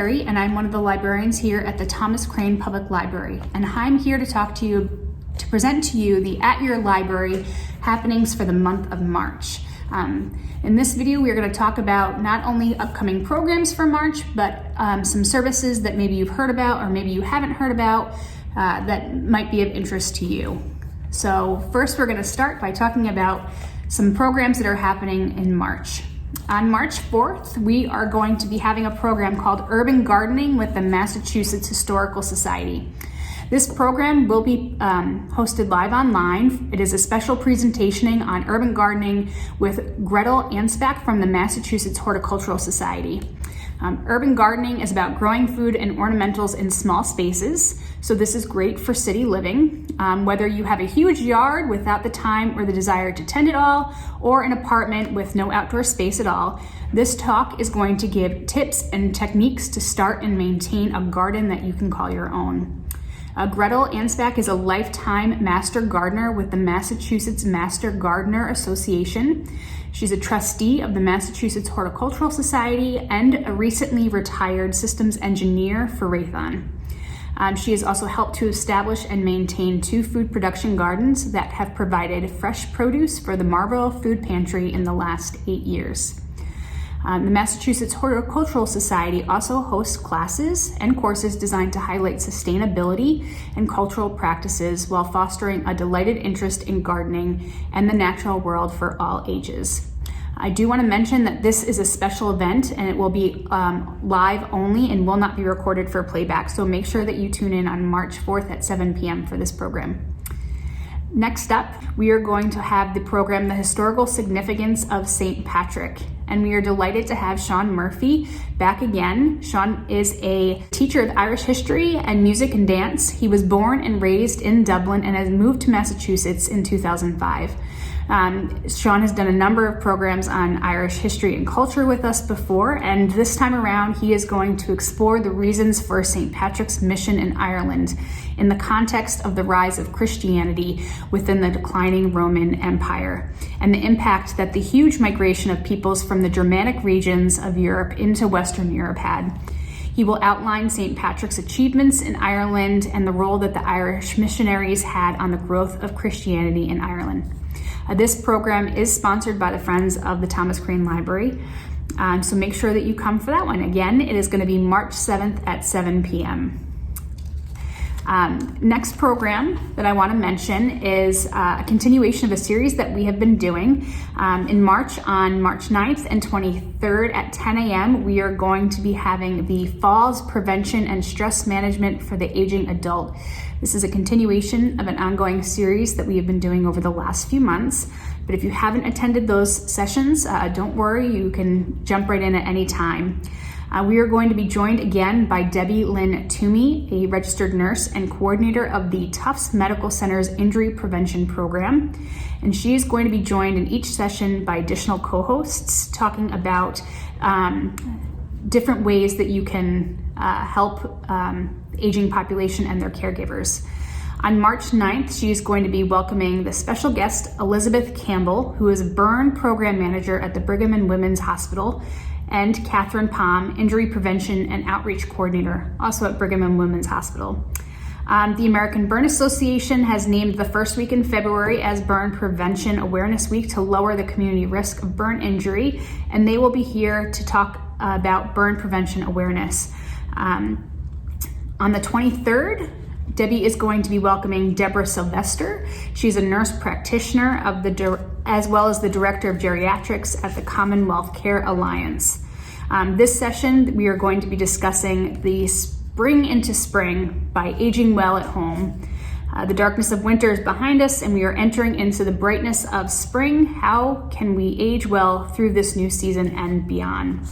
Perry, and I'm one of the librarians here at the Thomas Crane Public Library. And I'm here to present to you the At Your Library happenings for the month of March. In this video, we are going to talk about not only upcoming programs for March, but some services that maybe you've heard about or maybe you haven't heard about that might be of interest to you. So first, we're going to start by talking about some programs that are happening in March. On March 4th, we are going to be having a program called Urban Gardening with the Massachusetts Historical Society. This program will be hosted live online. It is a special presentation on urban gardening with Gretel Ansbach from the Massachusetts Horticultural Society. Urban gardening is about growing food and ornamentals in small spaces, so this is great for city living. Whether you have a huge yard without the time or the desire to tend it all, or an apartment with no outdoor space at all, this talk is going to give tips and techniques to start and maintain a garden that you can call your own. Gretel Ansbach is a lifetime master gardener with the Massachusetts Master Gardener Association. She's a trustee of the Massachusetts Horticultural Society and a recently retired systems engineer for Raytheon. She has also helped to establish and maintain 2 food production gardens that have provided fresh produce for the Marlboro Food Pantry in the last 8 years. The Massachusetts Horticultural Society also hosts classes and courses designed to highlight sustainability and cultural practices while fostering a delighted interest in gardening and the natural world for all ages. I do want to mention that this is a special event and it will be live only and will not be recorded for playback, so make sure that you tune in on March 4th at 7 p.m. for this program. Next up, we are going to have the program, The Historical Significance of St. Patrick, and we are delighted to have Sean Murphy back again. Sean is a teacher of Irish history and music and dance. He was born and raised in Dublin and has moved to Massachusetts in 2005. Sean has done a number of programs on Irish history and culture with us before, and this time around he is going to explore the reasons for St. Patrick's mission in Ireland in the context of the rise of Christianity within the declining Roman Empire and the impact that the huge migration of peoples from the Germanic regions of Europe into Western Europe had. He will outline St. Patrick's achievements in Ireland and the role that the Irish missionaries had on the growth of Christianity in Ireland. This program is sponsored by the Friends of the Thomas Crane Library, so make sure that you come for that one. Again, it is going to be March 7th at 7 p.m. Next program that I want to mention is a continuation of a series that we have been doing in March. On March 9th and 23rd at 10 a.m. we are going to be having the Falls Prevention and Stress Management for the Aging Adult. This is a continuation of an ongoing series that we have been doing over the last few months. But if you haven't attended those sessions, don't worry, you can jump right in at any time. We are going to be joined again by Debbie Lynn Toomey, a registered nurse and coordinator of the Tufts Medical Center's Injury Prevention Program. And she is going to be joined in each session by additional co-hosts talking about different ways that you can help aging population and their caregivers. On March 9th, she is going to be welcoming the special guest, Elizabeth Campbell, who is a burn program manager at the Brigham and Women's Hospital, and Catherine Palm, injury prevention and outreach coordinator, also at Brigham and Women's Hospital. The American Burn Association has named the first week in February as Burn Prevention Awareness Week to lower the community risk of burn injury, and they will be here to talk about burn prevention awareness. On the 23rd, Debbie is going to be welcoming Deborah Sylvester. She's a nurse practitioner as well as the director of geriatrics at the Commonwealth Care Alliance. This session, we are going to be discussing the Spring into Spring by Aging Well at Home. The darkness of winter is behind us and we are entering into the brightness of spring. How can we age well through this new season and beyond?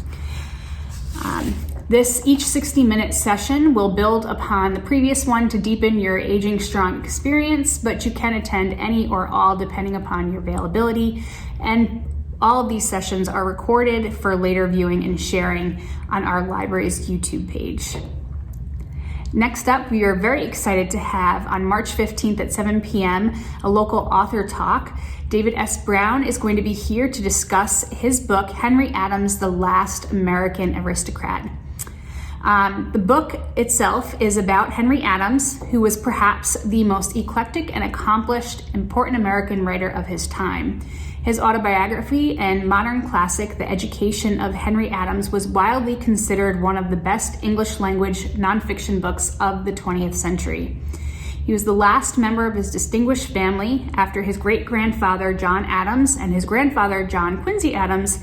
Each 60-minute session will build upon the previous one to deepen your Aging Strong experience, but you can attend any or all depending upon your availability. And all of these sessions are recorded for later viewing and sharing on our library's YouTube page. Next up, we are very excited to have on March 15th at 7 p.m. a local author talk. David S. Brown is going to be here to discuss his book, Henry Adams, The Last American Aristocrat. The book itself is about Henry Adams, who was perhaps the most eclectic and accomplished, important American writer of his time. His autobiography and modern classic, The Education of Henry Adams, was widely considered one of the best English language nonfiction books of the 20th century. He was the last member of his distinguished family after his great-grandfather John Adams and his grandfather John Quincy Adams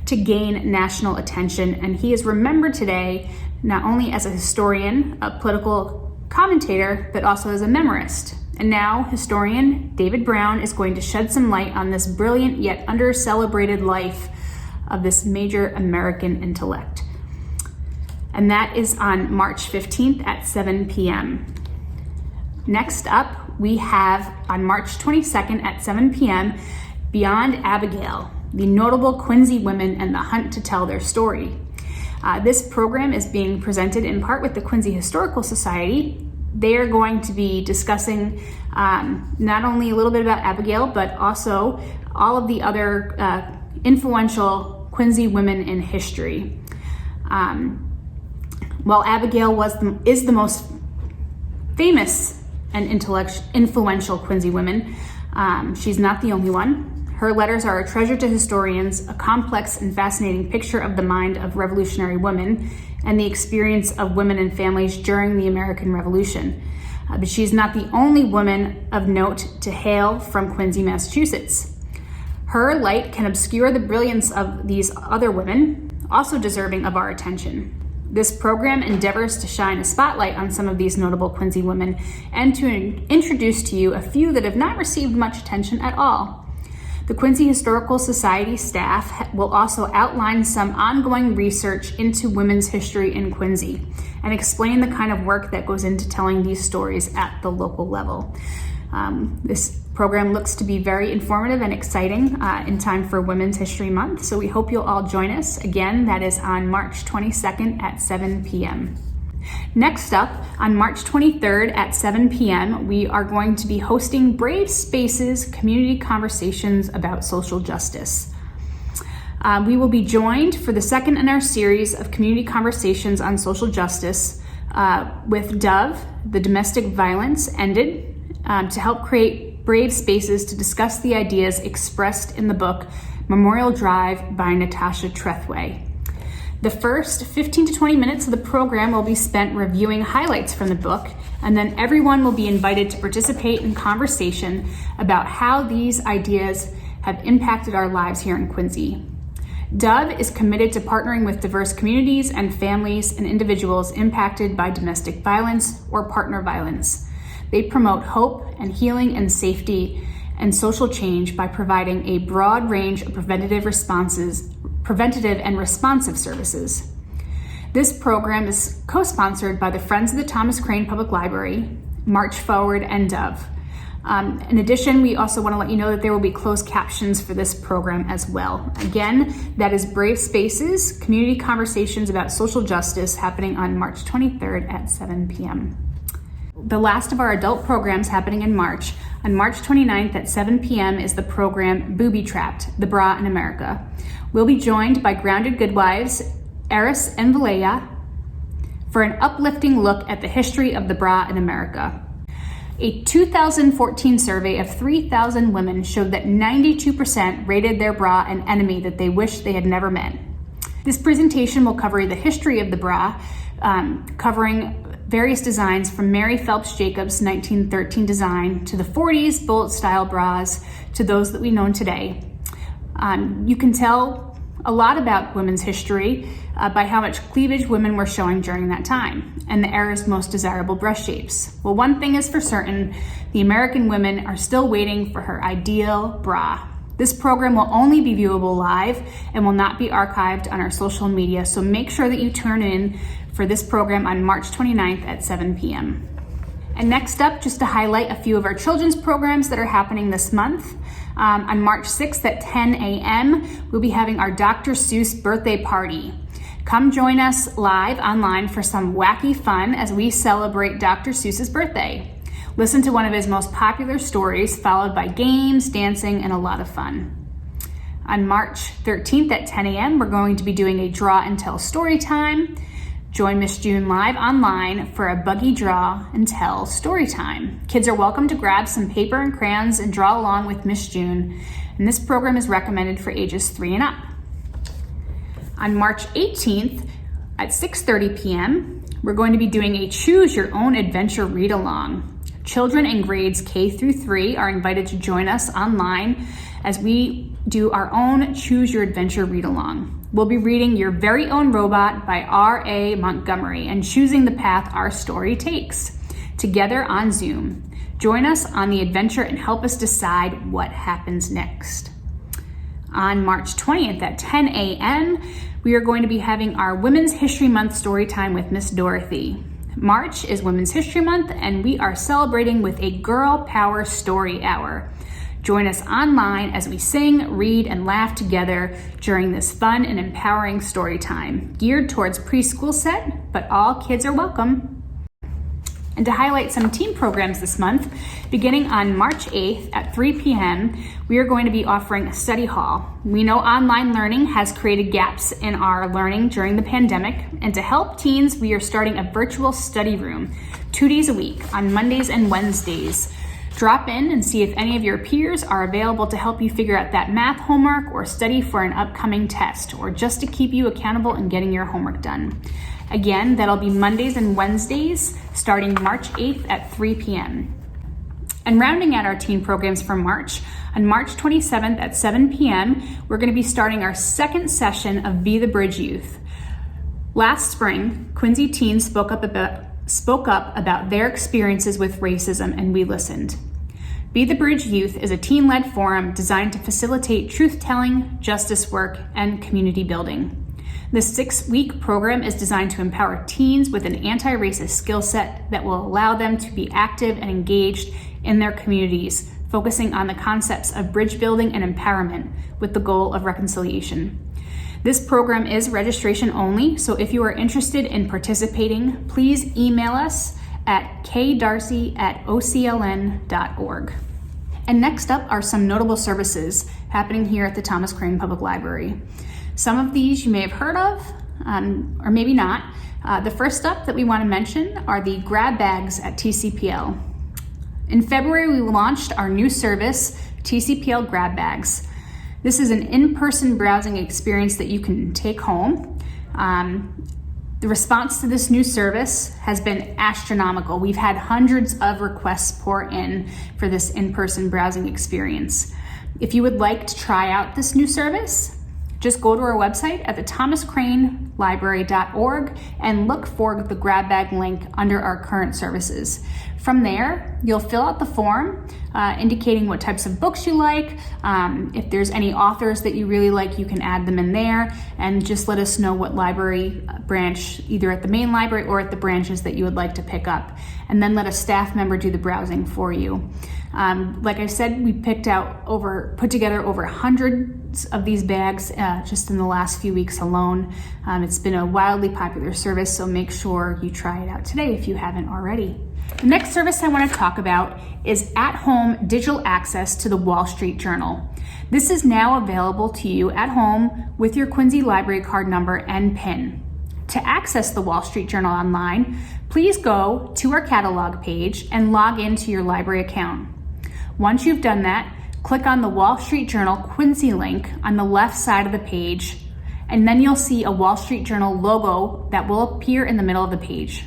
to gain national attention, and he is remembered today not only as a historian, a political commentator, but also as a memorist. And now, historian David Brown is going to shed some light on this brilliant yet under-celebrated life of this major American intellect. And that is on March 15th at 7 p.m. Next up, we have on March 22nd at 7 p.m., Beyond Abigail, the notable Quincy women and the hunt to tell their story. This program is being presented in part with the Quincy Historical Society. They are going to be discussing not only a little bit about Abigail, but also all of the other influential Quincy women in history. While Abigail is the most famous and influential Quincy women, she's not the only one. Her letters are a treasure to historians, a complex and fascinating picture of the mind of Revolutionary women and the experience of women and families during the American Revolution. But she's not the only woman of note to hail from Quincy, Massachusetts. Her light can obscure the brilliance of these other women, also deserving of our attention. This program endeavors to shine a spotlight on some of these notable Quincy women and to introduce to you a few that have not received much attention at all. The Quincy Historical Society staff will also outline some ongoing research into women's history in Quincy and explain the kind of work that goes into telling these stories at the local level. This program looks to be very informative and exciting in time for Women's History Month, so we hope you'll all join us. Again, that is on March 22nd at 7 p.m. Next up, on March 23rd at 7 p.m., we are going to be hosting Brave Spaces Community Conversations about Social Justice. We will be joined for the second in our series of community conversations on social justice with Dove, the Domestic Violence Ended, to help create brave spaces to discuss the ideas expressed in the book Memorial Drive by Natasha Trethway. The first 15 to 20 minutes of the program will be spent reviewing highlights from the book, and then everyone will be invited to participate in conversation about how these ideas have impacted our lives here in Quincy. Dove is committed to partnering with diverse communities and families and individuals impacted by domestic violence or partner violence. They promote hope and healing and safety and social change by providing a broad range of preventative and responsive services. This program is co-sponsored by the Friends of the Thomas Crane Public Library, March Forward, and Dove. In addition, we also want to let you know that there will be closed captions for this program as well. Again, that is Brave Spaces, Community Conversations about Social Justice, happening on March 23rd at 7 p.m. The last of our adult programs happening in March. On March 29th at 7 p.m. is the program Booby Trapped, the Bra in America. We'll be joined by Grounded Goodwives, Eris and Valleja, for an uplifting look at the history of the bra in America. A 2014 survey of 3,000 women showed that 92% rated their bra an enemy that they wish they had never met. This presentation will cover the history of the bra, covering various designs from Mary Phelps Jacobs' 1913 design to the 40s bullet-style bras to those that we know today. You can tell a lot about women's history by how much cleavage women were showing during that time and the era's most desirable breast shapes. Well, one thing is for certain, the American women are still waiting for her ideal bra. This program will only be viewable live and will not be archived on our social media, so make sure that you tune in for this program on March 29th at 7 p.m. And next up, just to highlight a few of our children's programs that are happening this month. On March 6th at 10 a.m., we'll be having our Dr. Seuss birthday party. Come join us live online for some wacky fun as we celebrate Dr. Seuss's birthday. Listen to one of his most popular stories, followed by games, dancing, and a lot of fun. On March 13th at 10 a.m., we're going to be doing a draw and tell story time. Join Miss June live online for a buggy draw and tell story time. Kids are welcome to grab some paper and crayons and draw along with Miss June. And this program is recommended for ages 3 and up. On March 18th at 6:30 p.m., we're going to be doing a Choose Your Own Adventure read-along. Children in grades K through 3 are invited to join us online as we do our own Choose Your Adventure read-along. We'll be reading Your Very Own Robot by R.A. Montgomery and choosing the path our story takes, together on Zoom. Join us on the adventure and help us decide what happens next. On March 20th at 10 a.m., we are going to be having our Women's History Month story time with Miss Dorothy. March is Women's History Month, and we are celebrating with a Girl Power Story Hour. Join us online as we sing, read, and laugh together during this fun and empowering story time, geared towards preschool set, but all kids are welcome. And to highlight some team programs this month, beginning on March 8th at 3 p.m., we are going to be offering a study hall. We know online learning has created gaps in our learning during the pandemic, and to help teens, we are starting a virtual study room 2 days a week on Mondays and Wednesdays. Drop in and see if any of your peers are available to help you figure out that math homework or study for an upcoming test, or just to keep you accountable in getting your homework done. Again, that'll be Mondays and Wednesdays starting March 8th at 3 p.m. And rounding out our teen programs for March, on March 27th at 7 p.m., we're going to be starting our second session of Be the Bridge Youth. Last spring, Quincy teens spoke up about their experiences with racism, and we listened. Be the Bridge Youth is a teen-led forum designed to facilitate truth-telling, justice work, and community building. This 6-week program is designed to empower teens with an anti-racist skill set that will allow them to be active and engaged in their communities, focusing on the concepts of bridge building and empowerment with the goal of reconciliation. This program is registration only, so if you are interested in participating, please email us at kdarcy@ocln.org. And next up are some notable services happening here at the Thomas Crane Public Library. Some of these you may have heard of, or maybe not. The first up that we want to mention are the grab bags at TCPL. In February, we launched our new service, TCPL Grab Bags. This is an in-person browsing experience that you can take home. The response to this new service has been astronomical. We've had hundreds of requests pour in for this in-person browsing experience. If you would like to try out this new service, just go to our website at thethomascranelibrary.org and look for the grab bag link under our current services. From there, you'll fill out the form indicating what types of books you like. If there's any authors that you really like, you can add them in there, and just let us know what library branch, either at the main library or at the branches that you would like to pick up. And then let a staff member do the browsing for you. Like I said, we put together over hundreds of these bags just in the last few weeks alone. It's been a wildly popular service, so make sure you try it out today if you haven't already. The next service I want to talk about is at-home digital access to the Wall Street Journal. This is now available to you at home with your Quincy Library card number and PIN. To access the Wall Street Journal online, please go to our catalog page and log into your library account. Once you've done that, click on the Wall Street Journal Quincy link on the left side of the page, and then you'll see a Wall Street Journal logo that will appear in the middle of the page.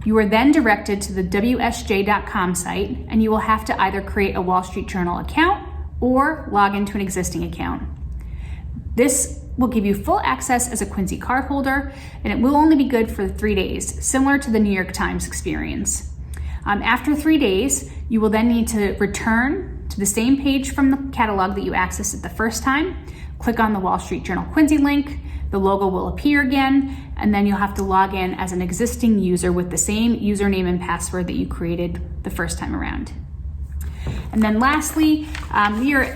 You are then directed to the WSJ.com site, and you will have to either create a Wall Street Journal account or log into an existing account. This will give you full access as a Quincy cardholder, and it will only be good for 3 days, similar to the New York Times experience. After 3 days, you will then need to return to the same page from the catalog that you accessed it the first time, click on the Wall Street Journal Quincy link, the logo will appear again, and then you'll have to log in as an existing user with the same username and password that you created the first time around. And then lastly, we are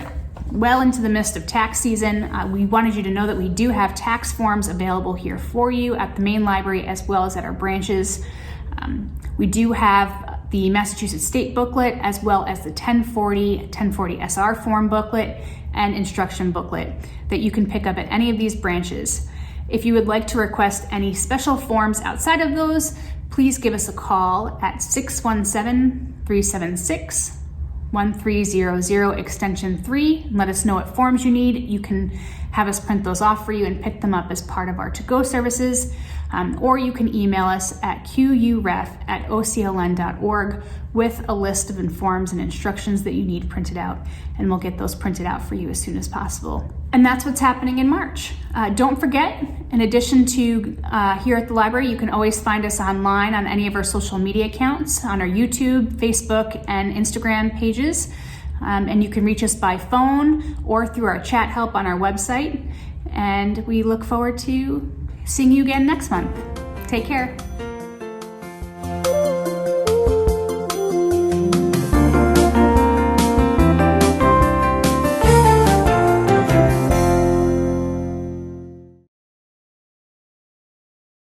well into the midst of tax season. We wanted you to know that we do have tax forms available here for you at the main library as well as at our branches. We do have the Massachusetts State booklet as well as the 1040 SR form booklet and instruction booklet that you can pick up at any of these branches. If you would like to request any special forms outside of those, please give us a call at 617-376-1300 extension 3 and let us know what forms you need. You can have us print those off for you and pick them up as part of our to-go services, or you can email us at quref@ocln.org with a list of forms and instructions that you need printed out, and we'll get those printed out for you as soon as possible. And that's what's happening in March. Don't forget, in addition to here at the library, you can always find us online on any of our social media accounts, on our YouTube, Facebook, and Instagram pages. And you can reach us by phone or through our chat help on our website. And we look forward to seeing you again next month. Take care.